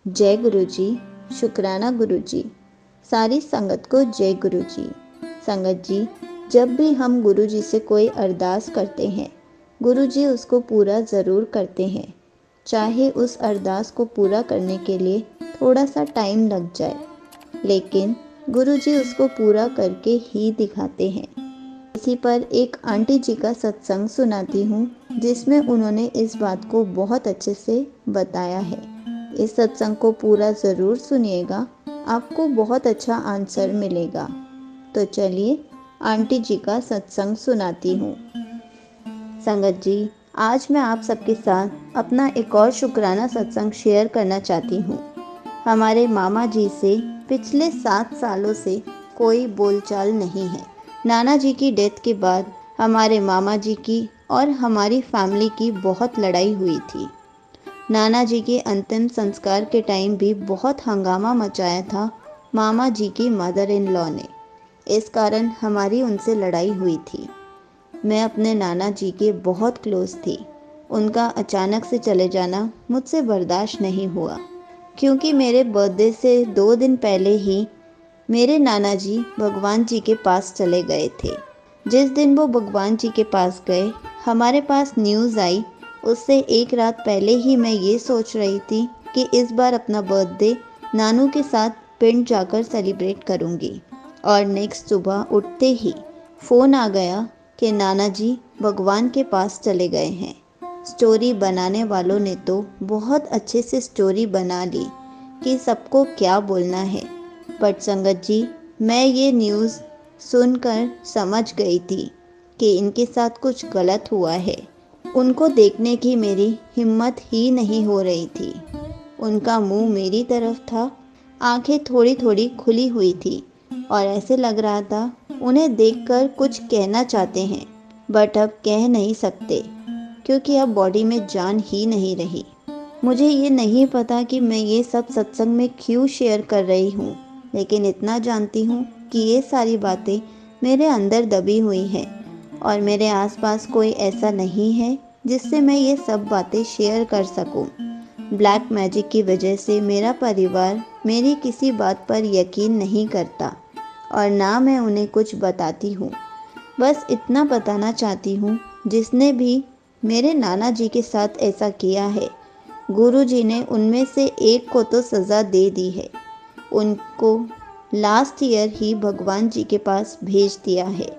जय गुरु जी। शुक्राना गुरु जी। सारी संगत को जय गुरु जी। संगत जी, जब भी हम गुरु जी से कोई अरदास करते हैं, गुरु जी उसको पूरा ज़रूर करते हैं, चाहे उस अरदास को पूरा करने के लिए थोड़ा सा टाइम लग जाए, लेकिन गुरु जी उसको पूरा करके ही दिखाते हैं। इसी पर एक आंटी जी का सत्संग सुनाती हूँ, जिसमें उन्होंने इस बात को बहुत अच्छे से बताया है। इस सत्संग को पूरा ज़रूर सुनिएगा, आपको बहुत अच्छा आंसर मिलेगा। तो चलिए आंटी जी का सत्संग सुनाती हूँ। संगत जी, आज मैं आप सबके साथ अपना एक और शुक्राना सत्संग शेयर करना चाहती हूँ। हमारे मामा जी से पिछले 7 सालों से कोई बोलचाल नहीं है। नाना जी की डेथ के बाद हमारे मामा जी की और हमारी फैमिली की बहुत लड़ाई हुई थी। नाना जी के अंतिम संस्कार के टाइम भी बहुत हंगामा मचाया था मामा जी की मदर इन लॉ ने। इस कारण हमारी उनसे लड़ाई हुई थी। मैं अपने नाना जी के बहुत क्लोज थी। उनका अचानक से चले जाना मुझसे बर्दाश्त नहीं हुआ, क्योंकि मेरे बर्थडे से 2 दिन पहले ही मेरे नाना जी भगवान जी के पास चले गए थे। जिस दिन वो भगवान जी के पास गए, हमारे पास न्यूज़ आई। उससे एक रात पहले ही मैं ये सोच रही थी कि इस बार अपना बर्थडे नानू के साथ पिंड जाकर सेलिब्रेट करूँगी। और नेक्स्ट सुबह उठते ही फ़ोन आ गया कि नाना जी भगवान के पास चले गए हैं। स्टोरी बनाने वालों ने तो बहुत अच्छे से स्टोरी बना ली कि सबको क्या बोलना है, बट संगत जी, मैं ये न्यूज़ सुनकर समझ गई थी कि इनके साथ कुछ गलत हुआ है। उनको देखने की मेरी हिम्मत ही नहीं हो रही थी। उनका मुंह मेरी तरफ था, आंखें थोड़ी थोड़ी खुली हुई थी और ऐसे लग रहा था उन्हें देखकर कुछ कहना चाहते हैं, बट अब कह नहीं सकते क्योंकि अब बॉडी में जान ही नहीं रही। मुझे ये नहीं पता कि मैं ये सब सत्संग में क्यों शेयर कर रही हूँ, लेकिन इतना जानती हूँ कि ये सारी बातें मेरे अंदर दबी हुई हैं और मेरे आसपास कोई ऐसा नहीं है जिससे मैं ये सब बातें शेयर कर सकूं। ब्लैक मैजिक की वजह से मेरा परिवार मेरी किसी बात पर यकीन नहीं करता और ना मैं उन्हें कुछ बताती हूँ। बस इतना बताना चाहती हूँ, जिसने भी मेरे नाना जी के साथ ऐसा किया है, गुरु जी ने उनमें से एक को तो सज़ा दे दी है। उनको लास्ट ईयर ही भगवान जी के पास भेज दिया है।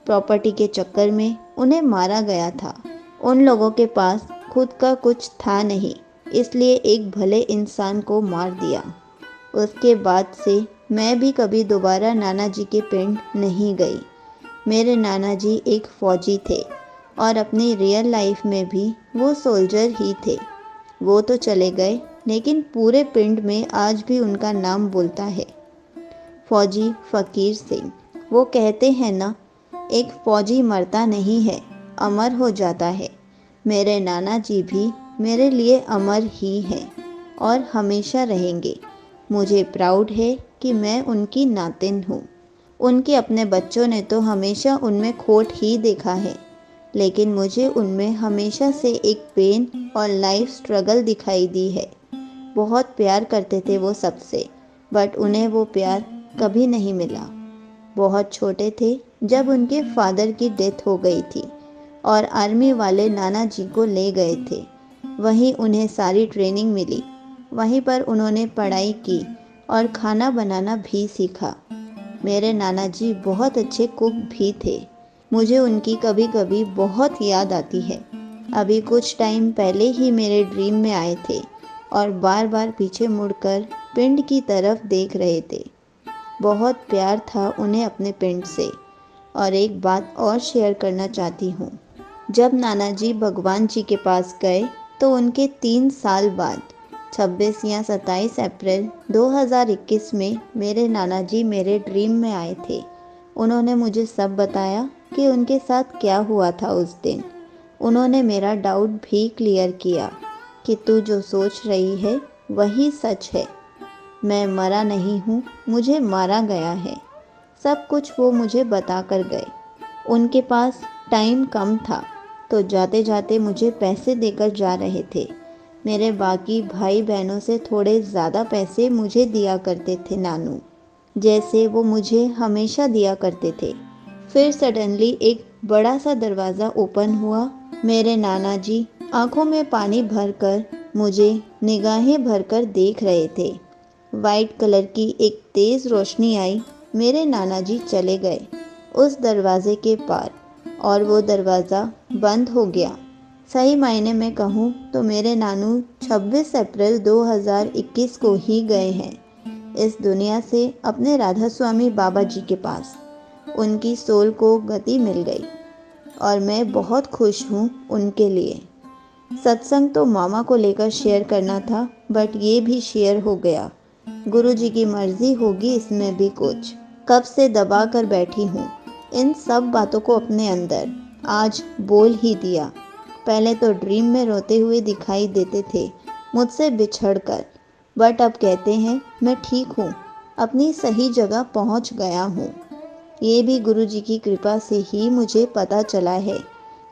प्रॉपर्टी के चक्कर में उन्हें मारा गया था। उन लोगों के पास खुद का कुछ था नहीं, इसलिए एक भले इंसान को मार दिया। उसके बाद से मैं भी कभी दोबारा नाना जी के पिंड नहीं गई। मेरे नाना जी एक फ़ौजी थे और अपनी रियल लाइफ में भी वो सोल्जर ही थे। वो तो चले गए, लेकिन पूरे पिंड में आज भी उनका नाम बोलता है, फ़ौजी फ़कीर सिंह। वो कहते हैं ना, एक फ़ौजी मरता नहीं है, अमर हो जाता है। मेरे नाना जी भी मेरे लिए अमर ही हैं और हमेशा रहेंगे। मुझे प्राउड है कि मैं उनकी नातिन हूँ। उनके अपने बच्चों ने तो हमेशा उनमें खोट ही देखा है, लेकिन मुझे उनमें हमेशा से एक पेन और लाइफ स्ट्रगल दिखाई दी है। बहुत प्यार करते थे वो सबसे, बट उन्हें वो प्यार कभी नहीं मिला। बहुत छोटे थे जब उनके फादर की डेथ हो गई थी और आर्मी वाले नाना जी को ले गए थे। वहीं उन्हें सारी ट्रेनिंग मिली। वहीं पर उन्होंने पढ़ाई की और खाना बनाना भी सीखा। मेरे नाना जी बहुत अच्छे कुक भी थे। मुझे उनकी कभी कभी बहुत याद आती है। अभी कुछ टाइम पहले ही मेरे ड्रीम में आए थे और बार बार पीछे मुड़कर पिंड की तरफ देख रहे थे। बहुत प्यार था उन्हें अपने पिंड से। और एक बात और शेयर करना चाहती हूँ। जब नाना जी भगवान जी के पास गए तो उनके 3 साल बाद 26 या 27 अप्रैल 2021 में मेरे नाना जी मेरे ड्रीम में आए थे। उन्होंने मुझे सब बताया कि उनके साथ क्या हुआ था उस दिन। उन्होंने मेरा डाउट भी क्लियर किया कि तू जो सोच रही है वही सच है। मैं मरा नहीं हूँ, मुझे मारा गया है। सब कुछ वो मुझे बता कर गए। उनके पास टाइम कम था तो जाते जाते मुझे पैसे देकर जा रहे थे। मेरे बाकी भाई बहनों से थोड़े ज़्यादा पैसे मुझे दिया करते थे नानू, जैसे वो मुझे हमेशा दिया करते थे। फिर सडनली एक बड़ा सा दरवाज़ा ओपन हुआ। मेरे नाना जी आंखों में पानी भरकर मुझे निगाहें भरकर देख रहे थे। वाइट कलर की एक तेज़ रोशनी आई। मेरे नाना जी चले गए उस दरवाजे के पार और वो दरवाज़ा बंद हो गया। सही मायने में कहूँ तो मेरे नानू 26 अप्रैल 2021 को ही गए हैं इस दुनिया से अपने राधा स्वामी बाबा जी के पास। उनकी सोल को गति मिल गई और मैं बहुत खुश हूँ उनके लिए। सत्संग तो मामा को लेकर शेयर करना था, बट ये भी शेयर हो गया। गुरुजी की मर्जी होगी इसमें भी कुछ। कब से दबा कर बैठी हूँ इन सब बातों को अपने अंदर, आज बोल ही दिया। पहले तो ड्रीम में रोते हुए दिखाई देते थे मुझसे बिछड़कर, बट अब कहते हैं मैं ठीक हूँ, अपनी सही जगह पहुँच गया हूँ। ये भी गुरुजी की कृपा से ही मुझे पता चला है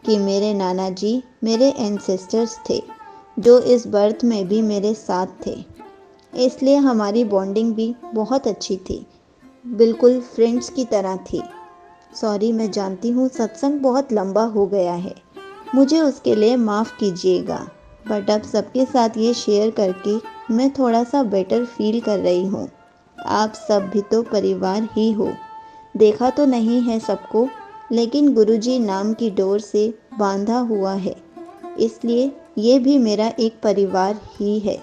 कि मेरे नाना जी मेरे एंसेस्टर्स थे जो इस बर्थ में भी मेरे साथ थे। इसलिए हमारी बॉन्डिंग भी बहुत अच्छी थी, बिल्कुल फ्रेंड्स की तरह थी। सॉरी, मैं जानती हूँ सत्संग बहुत लंबा हो गया है, मुझे उसके लिए माफ़ कीजिएगा, बट अब सबके साथ ये शेयर करके मैं थोड़ा सा बेटर फील कर रही हूँ। आप सब भी तो परिवार ही हो। देखा तो नहीं है सबको, लेकिन गुरुजी नाम की डोर से बांधा हुआ है, इसलिए ये भी मेरा एक परिवार ही है।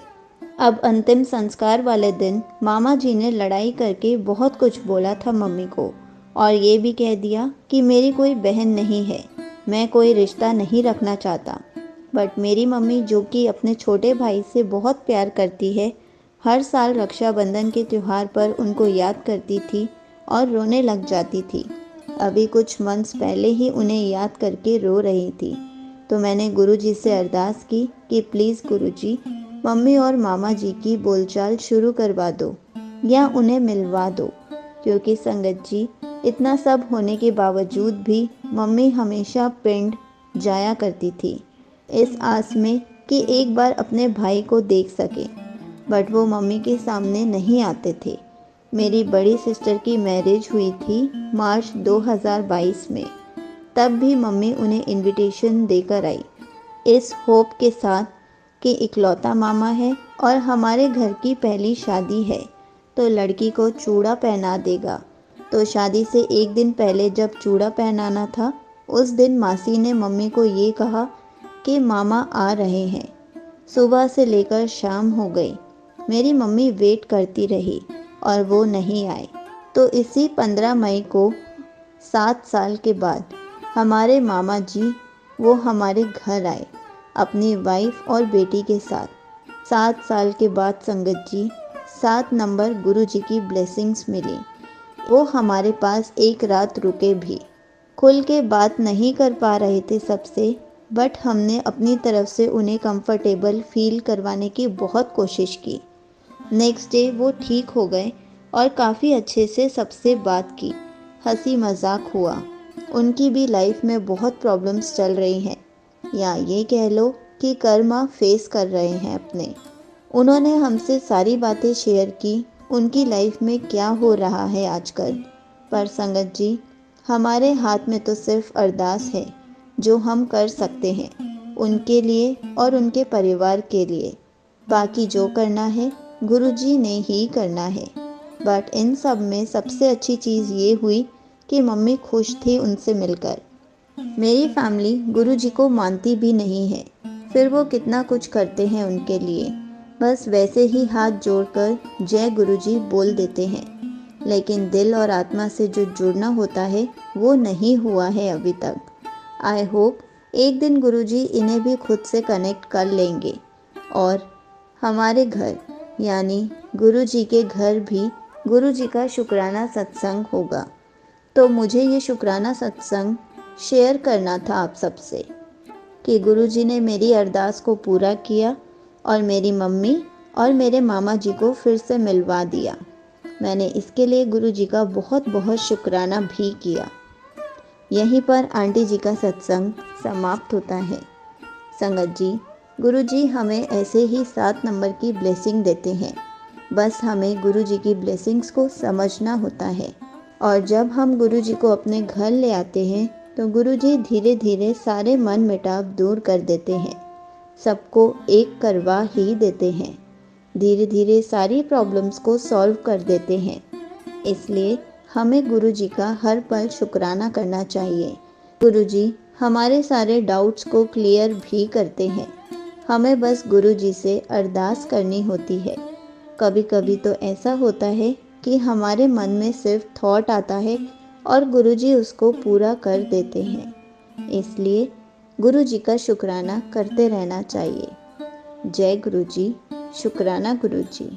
अब अंतिम संस्कार वाले दिन मामा जी ने लड़ाई करके बहुत कुछ बोला था मम्मी को, और ये भी कह दिया कि मेरी कोई बहन नहीं है, मैं कोई रिश्ता नहीं रखना चाहता। बट मेरी मम्मी, जो कि अपने छोटे भाई से बहुत प्यार करती है, हर साल रक्षाबंधन के त्यौहार पर उनको याद करती थी और रोने लग जाती थी। अभी कुछ मंथ्स पहले ही उन्हें याद करके रो रही थी। तो मैंने गुरुजी से अरदास की कि प्लीज़ गुरुजी, मम्मी और मामा जी की बोलचाल शुरू करवा दो या उन्हें मिलवा दो, क्योंकि संगत जी, इतना सब होने के बावजूद भी मम्मी हमेशा पिंड जाया करती थी इस आस में कि एक बार अपने भाई को देख सके, बट वो मम्मी के सामने नहीं आते थे। मेरी बड़ी सिस्टर की मैरिज हुई थी मार्च 2022 में, तब भी मम्मी उन्हें इनविटेशन देकर आई, इस होप के साथ कि इकलौता मामा है और हमारे घर की पहली शादी है तो लड़की को चूड़ा पहना देगा। तो शादी से एक दिन पहले जब चूड़ा पहनाना था, उस दिन मासी ने मम्मी को ये कहा कि मामा आ रहे हैं। सुबह से लेकर शाम हो गई, मेरी मम्मी वेट करती रही और वो नहीं आए। तो इसी 15 मई को 7 साल के बाद हमारे मामा जी वो हमारे घर आए अपनी वाइफ और बेटी के साथ। 7 साल के बाद संगत जी, 7 नंबर गुरु जी की ब्लेसिंग्स मिली। वो हमारे पास एक रात रुके भी। खुल के बात नहीं कर पा रहे थे सबसे, बट हमने अपनी तरफ से उन्हें कंफर्टेबल फील करवाने की बहुत कोशिश की। नेक्स्ट डे वो ठीक हो गए और काफ़ी अच्छे से सबसे बात की, हंसी मजाक हुआ। उनकी भी लाइफ में बहुत प्रॉब्लम्स चल रही हैं, या ये कह लो कि कर्मा फेस कर रहे हैं अपने। उन्होंने हमसे सारी बातें शेयर की, उनकी लाइफ में क्या हो रहा है आजकल। पर संगत जी, हमारे हाथ में तो सिर्फ अरदास है जो हम कर सकते हैं उनके लिए और उनके परिवार के लिए। बाकी जो करना है गुरुजी ने ही करना है। बट इन सब में सबसे अच्छी चीज़ ये हुई कि मम्मी खुश थी उनसे मिलकर। मेरी फैमिली गुरुजी को मानती भी नहीं है, फिर वो कितना कुछ करते हैं उनके लिए, बस वैसे ही हाथ जोड़कर जय गुरुजी बोल देते हैं, लेकिन दिल और आत्मा से जो जुड़ना होता है वो नहीं हुआ है अभी तक। आई होप एक दिन गुरुजी इन्हें भी खुद से कनेक्ट कर लेंगे और हमारे घर यानी गुरुजी के घर भी गुरुजी का शुक्राना सत्संग होगा। तो मुझे ये शुक्राना सत्संग शेयर करना था आप सबसे कि गुरुजी ने मेरी अरदास को पूरा किया और मेरी मम्मी और मेरे मामा जी को फिर से मिलवा दिया। मैंने इसके लिए गुरुजी का बहुत बहुत शुक्राना भी किया। यहीं पर आंटी जी का सत्संग समाप्त होता है। संगत जी, गुरुजी हमें ऐसे ही 7 नंबर की ब्लेसिंग देते हैं। बस हमें गुरुजी की ब्लेसिंग्स को समझना होता है। और जब हम गुरुजी को अपने घर ले आते हैं तो गुरुजी धीरे धीरे सारे मन मिटाव दूर कर देते हैं, सबको एक करवा ही देते हैं, धीरे धीरे सारी प्रॉब्लम्स को सॉल्व कर देते हैं। इसलिए हमें गुरुजी का हर पल शुक्राना करना चाहिए। गुरुजी हमारे सारे डाउट्स को क्लियर भी करते हैं। हमें बस गुरुजी से अरदास करनी होती है। कभी कभी तो ऐसा होता है कि हमारे मन में सिर्फ थॉट आता है और गुरुजी उसको पूरा कर देते हैं। इसलिए गुरुजी का शुक्राना करते रहना चाहिए। जय गुरुजी। शुक्राना गुरुजी।